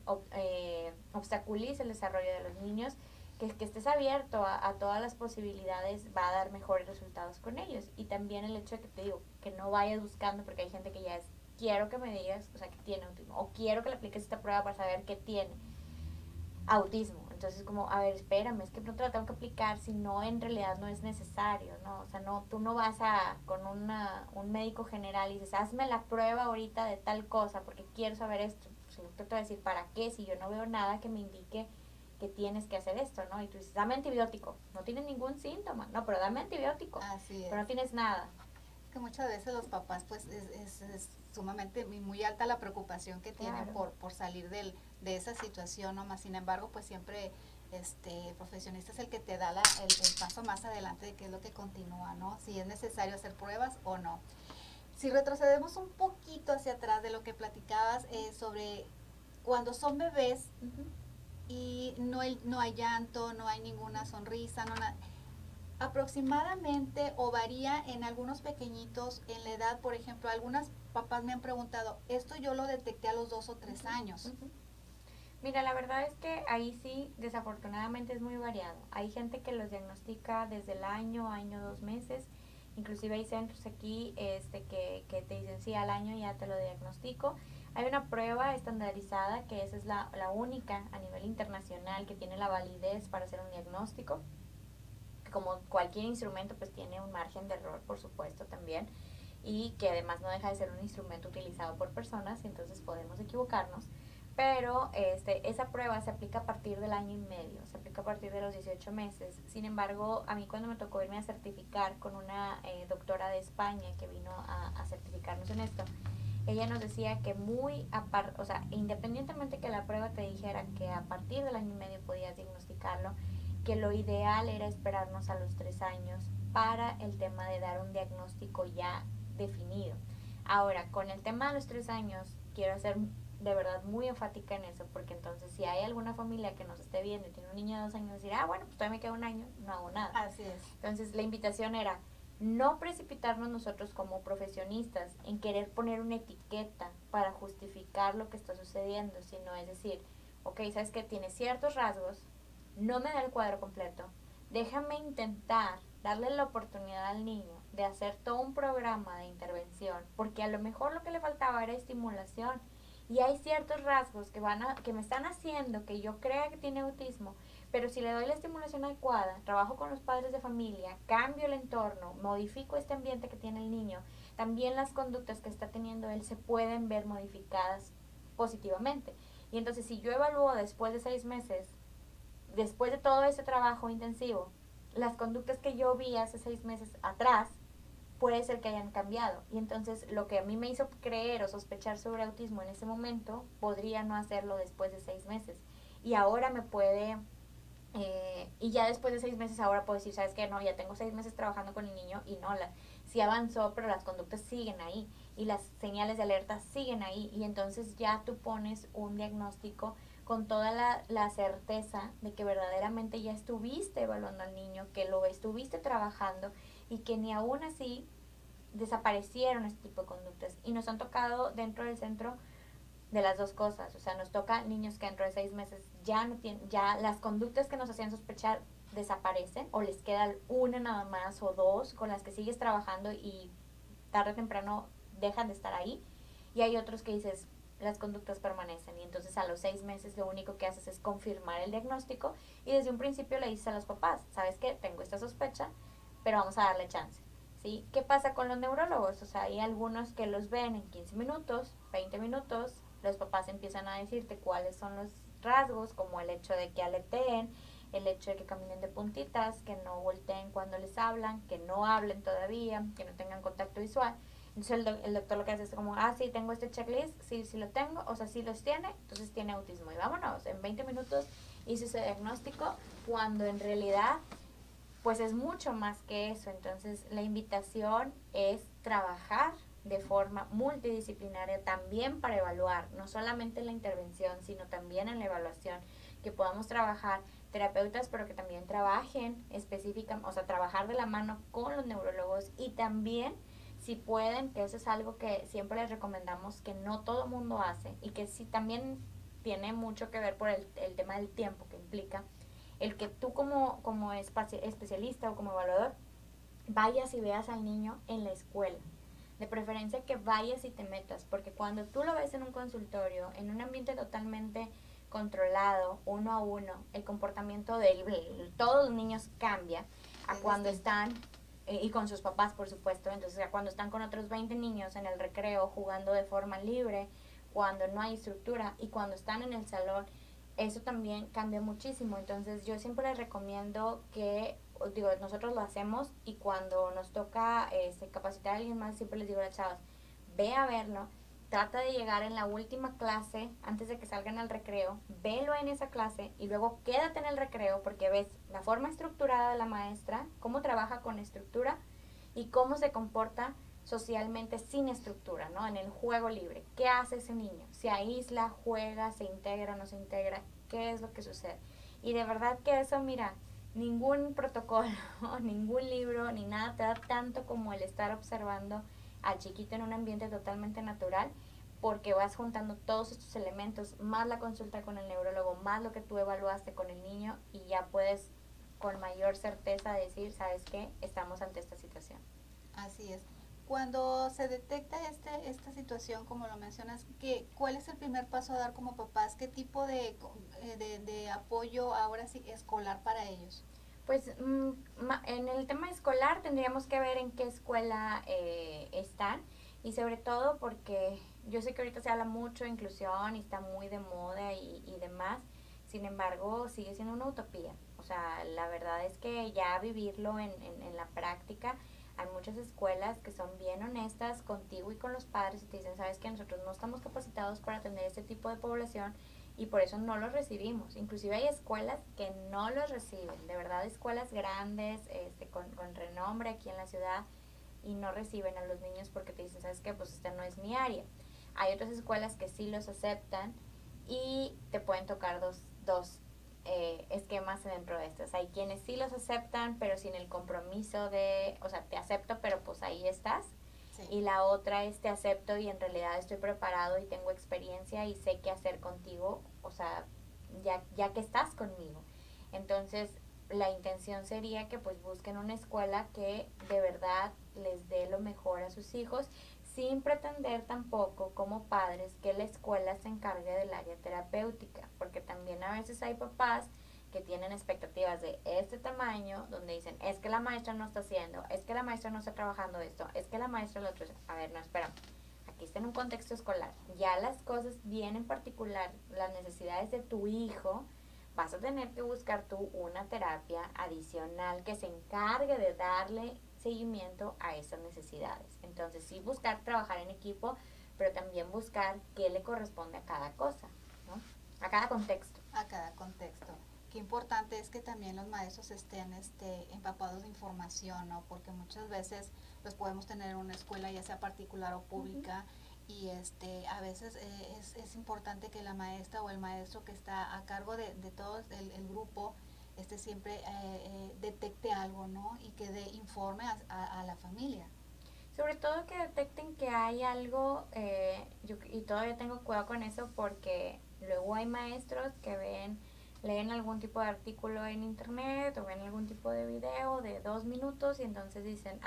obstaculiza el desarrollo de los niños. Que estés abierto a todas las posibilidades va a dar mejores resultados con ellos. Y también el hecho de que te digo, que no vayas buscando, porque hay gente que ya es, quiero que me digas, o sea, que tiene autismo, o quiero que le apliques esta prueba para saber qué tiene autismo. Entonces, como, a ver, espérame, es que no te la tengo que aplicar si no, en realidad no es necesario, ¿no? O sea, no, tú no vas con un médico general y dices, hazme la prueba ahorita de tal cosa porque quiero saber esto. Pues el doctor te va a decir, ¿para qué? Si yo no veo nada que me indique que tienes que hacer esto, ¿no? Y tú dices, dame antibiótico, no tienes ningún síntoma, no, pero dame antibiótico, Así pero es. no tienes nada. Que muchas veces los papás pues es sumamente muy alta la preocupación que tienen Claro. por salir de esa situación, ¿no? Más sin embargo pues siempre el profesionista es el que te da el paso más adelante de qué es lo que continúa, ¿no? Si es necesario hacer pruebas o no. Si retrocedemos un poquito hacia atrás de lo que platicabas sobre cuando son bebés Uh-huh. y no hay llanto, no hay ninguna sonrisa, no nada, aproximadamente o varía en algunos pequeñitos en la edad. Por ejemplo, algunas papás me han preguntado, esto yo lo detecté a los 2 o 3 años. Uh-huh. Mira, la verdad es que ahí sí, desafortunadamente es muy variado. Hay gente que los diagnostica desde el año, 2 meses. Inclusive hay centros aquí que te dicen, sí, al año ya te lo diagnostico. Hay una prueba estandarizada que esa es la única a nivel internacional que tiene la validez para hacer un diagnóstico. Como cualquier instrumento, pues tiene un margen de error, por supuesto, también. Y que además no deja de ser un instrumento utilizado por personas, y entonces podemos equivocarnos. Pero esa prueba se aplica a partir del año y medio, se aplica a partir de los 18 meses. Sin embargo, a mí cuando me tocó irme a certificar con una doctora de España que vino a certificarnos en esto, ella nos decía que o sea, independientemente que la prueba te dijera que a partir del año y medio podías diagnosticarlo, que lo ideal era esperarnos a los 3 años para el tema de dar un diagnóstico ya definido. Ahora, con el tema de los 3 años, quiero ser de verdad muy enfática en eso, porque entonces si hay alguna familia que nos esté viendo y tiene un niño de 2 años, decir, bueno, pues todavía me queda un año, no hago nada. Así es. Entonces la invitación era no precipitarnos nosotros como profesionistas en querer poner una etiqueta para justificar lo que está sucediendo, sino es decir, ok, sabes que tiene ciertos rasgos, no me da el cuadro completo, déjame intentar darle la oportunidad al niño de hacer todo un programa de intervención, porque a lo mejor lo que le faltaba era estimulación y hay ciertos rasgos que me están haciendo que yo crea que tiene autismo, pero si le doy la estimulación adecuada, trabajo con los padres de familia, cambio el entorno, modifico este ambiente que tiene el niño, también las conductas que está teniendo él se pueden ver modificadas positivamente. Y entonces si yo evalúo después de 6 meses, después de todo ese trabajo intensivo, las conductas que yo vi hace 6 meses atrás, puede ser que hayan cambiado. Y entonces lo que a mí me hizo creer o sospechar sobre autismo en ese momento, podría no hacerlo después de 6 meses. Y ahora me puede y ya después de 6 meses ahora puedo decir, ¿sabes qué? No, ya tengo 6 meses trabajando con el niño y no, sí avanzó, pero las conductas siguen ahí y las señales de alerta siguen ahí. Y entonces ya tú pones un diagnóstico con toda la certeza de que verdaderamente ya estuviste evaluando al niño, que lo estuviste trabajando y que ni aún así desaparecieron este tipo de conductas. Y nos han tocado dentro del centro de las dos cosas. O sea, nos toca niños que dentro de 6 meses ya no tienen, ya las conductas que nos hacían sospechar desaparecen o les queda una nada más o dos con las que sigues trabajando y tarde o temprano dejan de estar ahí. Y hay otros que dices, las conductas permanecen y entonces a los 6 meses lo único que haces es confirmar el diagnóstico y desde un principio le dices a los papás, ¿sabes qué? Tengo esta sospecha, pero vamos a darle chance. ¿Sí? ¿Qué pasa con los neurólogos? O sea, hay algunos que los ven en 15 minutos, 20 minutos, los papás empiezan a decirte cuáles son los rasgos, como el hecho de que aleteen, el hecho de que caminen de puntitas, que no volteen cuando les hablan, que no hablen todavía, que no tengan contacto visual. Entonces el doctor lo que hace es como, sí, tengo este checklist, sí, sí lo tengo, o sea, sí los tiene, entonces tiene autismo. Y vámonos, en 20 minutos hice ese diagnóstico, cuando en realidad pues es mucho más que eso. Entonces la invitación es trabajar de forma multidisciplinaria también para evaluar, no solamente en la intervención, sino también en la evaluación, que podamos trabajar terapeutas, pero que también trabajen específicamente, o sea, trabajar de la mano con los neurólogos y también, si pueden, que eso es algo que siempre les recomendamos que no todo mundo hace y que si también tiene mucho que ver por el tema del tiempo que implica el que tú como especialista o como evaluador vayas y veas al niño en la escuela. De preferencia que vayas y te metas, porque cuando tú lo ves en un consultorio, en un ambiente totalmente controlado, uno a uno, el comportamiento de todos los niños cambia a cuando están, y con sus papás por supuesto, entonces a cuando están con otros 20 niños en el recreo jugando de forma libre, cuando no hay estructura y cuando están en el salón, eso también cambia muchísimo. Entonces yo siempre les recomiendo que, digo, nosotros lo hacemos y cuando nos toca capacitar a alguien más, siempre les digo a las chavas, ve a verlo, trata de llegar en la última clase antes de que salgan al recreo, velo en esa clase y luego quédate en el recreo porque ves la forma estructurada de la maestra, cómo trabaja con estructura y cómo se comporta socialmente sin estructura, ¿no? En el juego libre. ¿Qué hace ese niño? ¿Se aísla, juega, se integra, no se integra? ¿Qué es lo que sucede? Y de verdad que eso, mira, ningún protocolo, ningún libro, ni nada te da tanto como el estar observando al chiquito en un ambiente totalmente natural, porque vas juntando todos estos elementos, más la consulta con el neurólogo, más lo que tú evaluaste con el niño, y ya puedes con mayor certeza decir, ¿sabes qué? Estamos ante esta situación. Así es. Cuando se detecta esta situación, como lo mencionas, ¿cuál es el primer paso a dar como papás? ¿Qué tipo de apoyo ahora sí escolar para ellos? Pues en el tema escolar tendríamos que ver en qué escuela están, y sobre todo porque yo sé que ahorita se habla mucho de inclusión y está muy de moda y demás, sin embargo sigue siendo una utopía. O sea, la verdad es que ya vivirlo en la práctica, hay muchas escuelas que son bien honestas contigo y con los padres y te dicen, sabes que nosotros no estamos capacitados para atender este tipo de población y por eso no los recibimos. Inclusive hay escuelas que no los reciben, de verdad, escuelas grandes, con renombre aquí en la ciudad, y no reciben a los niños porque te dicen, ¿sabes qué? Pues esta no es mi área. Hay otras escuelas que sí los aceptan y te pueden tocar dos esquemas dentro de estas. Hay quienes sí los aceptan, pero sin el compromiso de, o sea, te acepto, pero pues ahí estás. Sí. Y la otra es te acepto y en realidad estoy preparado y tengo experiencia y sé qué hacer contigo, o sea, ya que estás conmigo. Entonces, la intención sería que pues busquen una escuela que de verdad les dé lo mejor a sus hijos, sin pretender tampoco como padres que la escuela se encargue del área terapéutica, porque también a veces hay papás que tienen expectativas de este tamaño, donde dicen, es que la maestra no está haciendo, es que la maestra no está trabajando esto, es que la maestra lo otro. A ver, no, espera, aquí está en un contexto escolar, ya las cosas bien en particular, las necesidades de tu hijo, vas a tener que buscar tú una terapia adicional que se encargue de darle seguimiento a esas necesidades. Entonces sí buscar trabajar en equipo, pero también buscar qué le corresponde a cada cosa, ¿no? A cada contexto. A cada contexto. Qué importante es que también los maestros estén empapados de información, ¿no? Porque muchas veces pues podemos tener una escuela ya sea particular o pública, y a veces es importante que la maestra o el maestro que está a cargo de todo el grupo siempre detecte algo, ¿no? Y que dé informe a la familia. Sobre todo que detecten que hay algo, y todavía tengo cuidado con eso porque luego hay maestros que leen algún tipo de artículo en internet o ven algún tipo de video de 2 minutos y entonces dicen,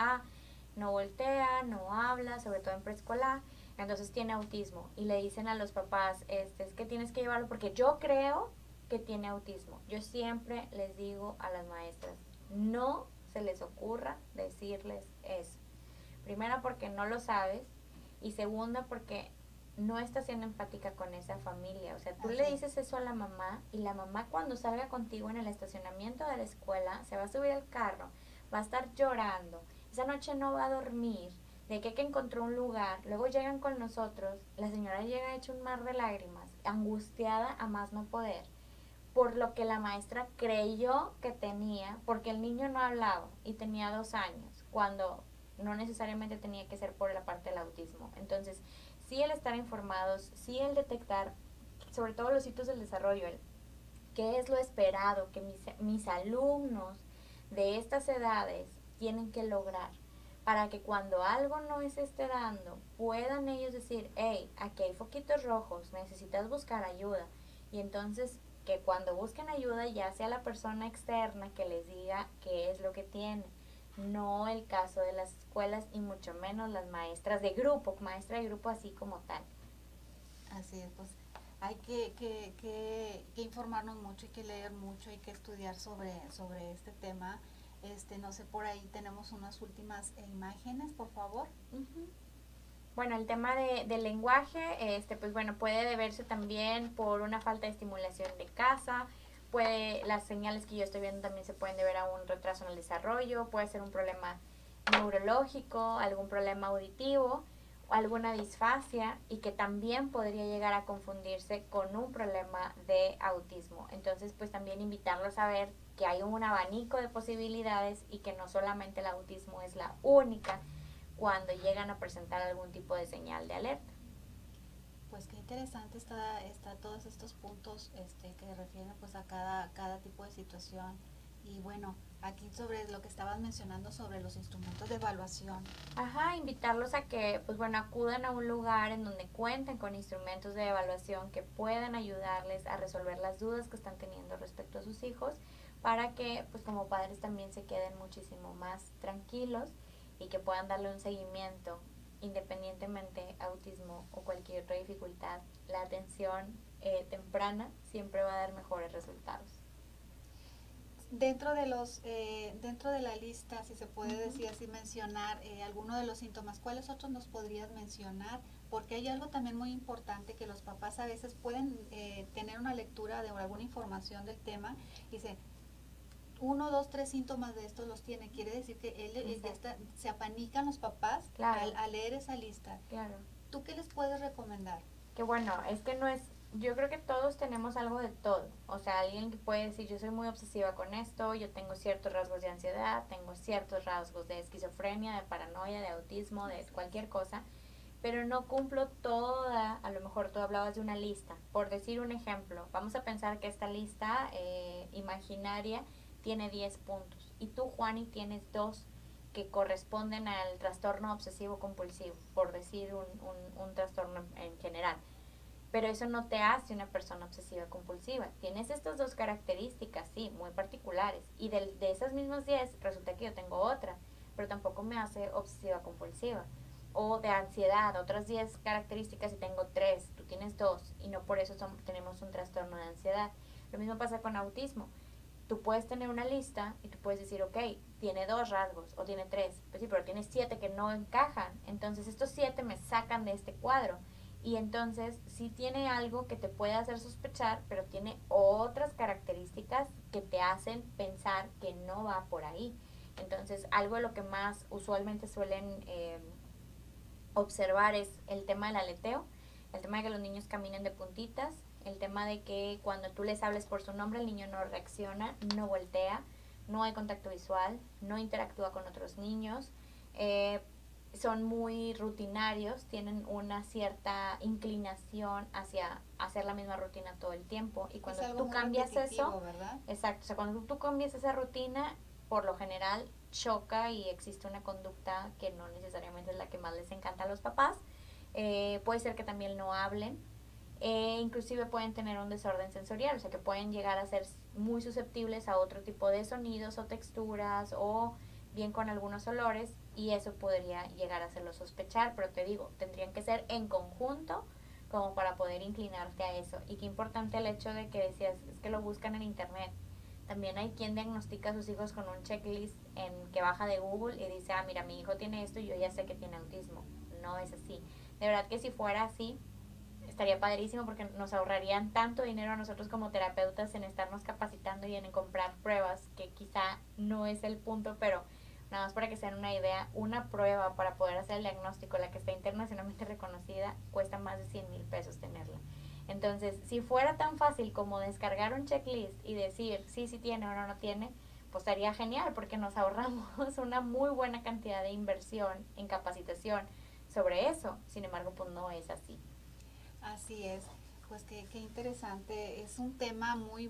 no voltea, no habla, sobre todo en preescolar, entonces tiene autismo, y le dicen a los papás, es que tienes que llevarlo porque yo creo que tiene autismo. Yo siempre les digo a las maestras, no se les ocurra decirles eso. Primera, porque no lo sabes, y segunda, porque no estás siendo empática con esa familia. O sea, tú le dices eso a la mamá, y la mamá cuando salga contigo en el estacionamiento de la escuela se va a subir al carro, va a estar llorando, esa noche no va a dormir, de que encontró un lugar, luego llegan con nosotros, la señora llega hecha un mar de lágrimas, angustiada a más no poder, por lo que la maestra creyó que tenía, porque el niño no hablaba y tenía 2 años, cuando no necesariamente tenía que ser por la parte del autismo. Entonces, sí el estar informados, sí el detectar, sobre todo los hitos del desarrollo, el qué es lo esperado que mis alumnos de estas edades tienen que lograr, para que cuando algo no se esté dando, puedan ellos decir, hey, aquí hay foquitos rojos, necesitas buscar ayuda. Y entonces que cuando busquen ayuda ya sea la persona externa que les diga qué es lo que tiene, no el caso de las escuelas y mucho menos las maestras de grupo, maestra de grupo así como tal. Así es, pues hay que informarnos mucho, hay que leer mucho, hay que estudiar sobre este tema. No sé, por ahí tenemos unas últimas imágenes, por favor. Uh-huh. Bueno, el tema del lenguaje, pues bueno, puede deberse también por una falta de estimulación de casa, las señales que yo estoy viendo también se pueden deber a un retraso en el desarrollo, puede ser un problema neurológico, algún problema auditivo, o alguna disfasia y que también podría llegar a confundirse con un problema de autismo. Entonces, pues también invitarlos a ver que hay un abanico de posibilidades y que no solamente el autismo es la única cuando llegan a presentar algún tipo de señal de alerta. Pues qué interesante está todos estos puntos que refieren pues a cada tipo de situación. Y bueno, aquí sobre lo que estabas mencionando sobre los instrumentos de evaluación. Ajá, invitarlos a que, pues bueno, acudan a un lugar en donde cuenten con instrumentos de evaluación que puedan ayudarles a resolver las dudas que están teniendo respecto a sus hijos, para que, pues como padres también se queden muchísimo más tranquilos y que puedan darle un seguimiento independientemente autismo o cualquier otra dificultad. La atención temprana siempre va a dar mejores resultados. Dentro de la lista, si se puede decir así, mencionar alguno de los síntomas, ¿cuáles otros nos podrías mencionar? Porque hay algo también muy importante que los papás a veces pueden tener una lectura de alguna información del tema y dicen, uno, dos, tres síntomas de estos los tiene. Quiere decir que él ya está, se apanican los papás claro. al leer esa lista. Claro. ¿Tú qué les puedes recomendar? Que bueno, es que no es, yo creo que todos tenemos algo de todo. O sea, alguien que puede decir, yo soy muy obsesiva con esto, yo tengo ciertos rasgos de ansiedad, tengo ciertos rasgos de esquizofrenia, de paranoia, de autismo, de cualquier cosa, pero no cumplo toda, a lo mejor tú hablabas de una lista. Por decir un ejemplo, vamos a pensar que esta lista imaginaria tiene 10 puntos y tú, Juani, tienes 2 que corresponden al trastorno obsesivo compulsivo, por decir un trastorno en general. Pero eso no te hace una persona obsesiva compulsiva. Tienes estas 2 características, sí, muy particulares. Y de esas mismas 10, resulta que yo tengo otra, pero tampoco me hace obsesiva compulsiva. O de ansiedad, otras 10 características y tengo 3, tú tienes 2, y no por eso tenemos un trastorno de ansiedad. Lo mismo pasa con autismo. Tú puedes tener una lista y tú puedes decir, ok, tiene 2 rasgos o tiene 3, pues sí, pero tiene 7 que no encajan. Entonces estos 7 me sacan de este cuadro. Y entonces sí tiene algo que te puede hacer sospechar, pero tiene otras características que te hacen pensar que no va por ahí. Entonces algo de lo que más usualmente suelen observar es el tema del aleteo, el tema de que los niños caminen de puntitas, el tema de que cuando tú les hables por su nombre el niño no reacciona, no voltea, no hay contacto visual, no interactúa con otros niños, son muy rutinarios, tienen una cierta inclinación hacia hacer la misma rutina todo el tiempo y cuando tú cambias eso, ¿verdad? exacto, o sea, cuando tú cambias esa rutina, por lo general choca y existe una conducta que no necesariamente es la que más les encanta a los papás. Puede ser que también no hablen, inclusive pueden tener un desorden sensorial, o sea que pueden llegar a ser muy susceptibles a otro tipo de sonidos o texturas o bien con algunos olores y eso podría llegar a hacerlo sospechar, pero te digo, tendrían que ser en conjunto como para poder inclinarte a eso. Y qué importante el hecho de que decías, es que lo buscan en internet. También hay quien diagnostica a sus hijos con un checklist que baja de Google y dice, ah, mira, mi hijo tiene esto y yo ya sé que tiene autismo. No es así. De verdad que si fuera así, estaría padrísimo porque nos ahorrarían tanto dinero a nosotros como terapeutas en estarnos capacitando y en comprar pruebas, que quizá no es el punto, pero nada más para que se den una idea, una prueba para poder hacer el diagnóstico, la que está internacionalmente reconocida, cuesta más de 100,000 pesos tenerla. Entonces, si fuera tan fácil como descargar un checklist y decir sí, sí tiene o no, no tiene, pues estaría genial porque nos ahorramos una muy buena cantidad de inversión en capacitación sobre eso. Sin embargo, pues no es así. Así es, pues qué interesante. Es un tema muy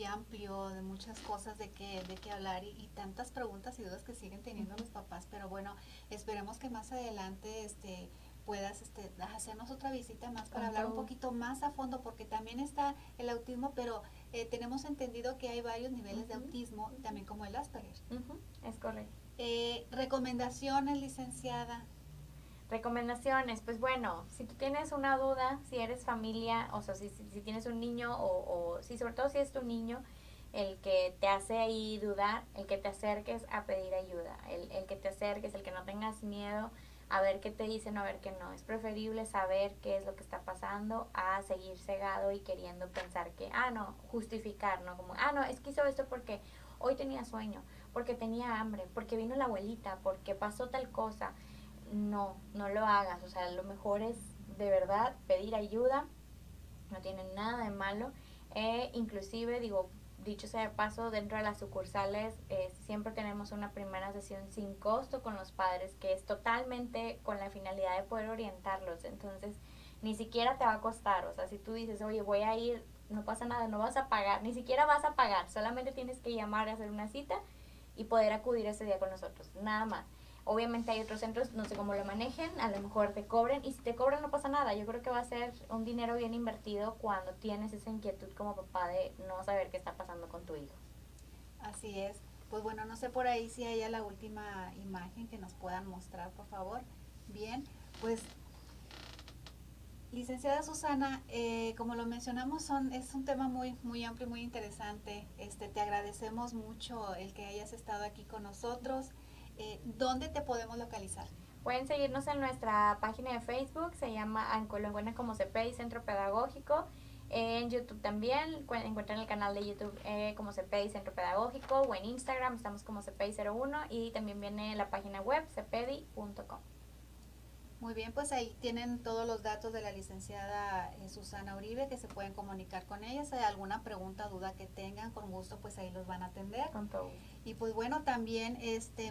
amplio, de muchas cosas de qué hablar y tantas preguntas y dudas que siguen teniendo los papás. Pero bueno, esperemos que más adelante puedas hacernos otra visita más para Con hablar un todo. poquito más a fondo, porque también está el autismo, pero tenemos entendido que hay varios niveles de Ujú, autismo, también como el Asperger. ujú, es correcto. Recomendaciones, licenciada. Recomendaciones, pues bueno, si tú tienes una duda, si eres familia, o sea, si tienes un niño o si sobre todo si es tu niño, el que te hace ahí dudar, el que te acerques a pedir ayuda, el que te acerques, el que no tengas miedo a ver qué te dicen o a ver qué no. Es preferible saber qué es lo que está pasando a seguir cegado y queriendo pensar que, no, justificar, ¿no? Como, no, es que hizo esto porque hoy tenía sueño, porque tenía hambre, porque vino la abuelita, porque pasó tal cosa. No, no lo hagas. O sea, lo mejor es de verdad pedir ayuda. No tiene nada de malo. Inclusive, digo, dicho sea de paso, dentro de las sucursales siempre tenemos una primera sesión sin costo con los padres, que es totalmente con la finalidad de poder orientarlos. Entonces, ni siquiera te va a costar. O sea, si tú dices, oye, voy a ir, no pasa nada, no vas a pagar, ni siquiera vas a pagar, solamente tienes que llamar a hacer una cita y poder acudir ese día con nosotros, nada más. Obviamente hay otros centros, no sé cómo lo manejen, a lo mejor te cobren, y si te cobran no pasa nada. Yo creo que va a ser un dinero bien invertido cuando tienes esa inquietud como papá de no saber qué está pasando con tu hijo. Así es. Pues bueno, no sé por ahí si haya la última imagen que nos puedan mostrar, por favor. Bien, pues licenciada Susana, como lo mencionamos, es un tema muy amplio y muy interesante. Te agradecemos mucho el que hayas estado aquí con nosotros. ¿Dónde te podemos localizar? Pueden seguirnos en nuestra página de Facebook, se llama Ancolongüena como CPI Centro Pedagógico. En YouTube también encuentran el canal de YouTube como CPI Centro Pedagógico, o en Instagram estamos como CPI01, y también viene la página web cepedi.com. Muy bien, pues ahí tienen todos los datos de la licenciada Susana Uribe, que se pueden comunicar con ella. Si hay alguna pregunta, duda que tengan, con gusto pues ahí los van a atender. Con todo. Y pues bueno, también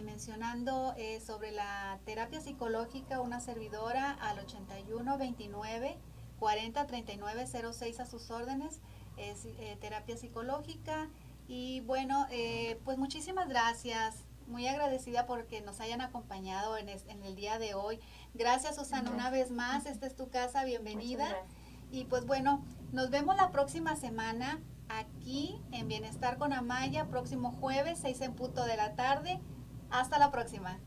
mencionando sobre la terapia psicológica, una servidora al 81 29 40 39 06 a sus órdenes, es terapia psicológica. Y bueno, pues muchísimas gracias, muy agradecida porque nos hayan acompañado en el día de hoy. Gracias, Susana, una vez más, esta es tu casa, bienvenida. Muchas gracias. Y pues bueno, nos vemos la próxima semana aquí en Bienestar con Amaya, próximo jueves, 6 en punto de la tarde. Hasta la próxima.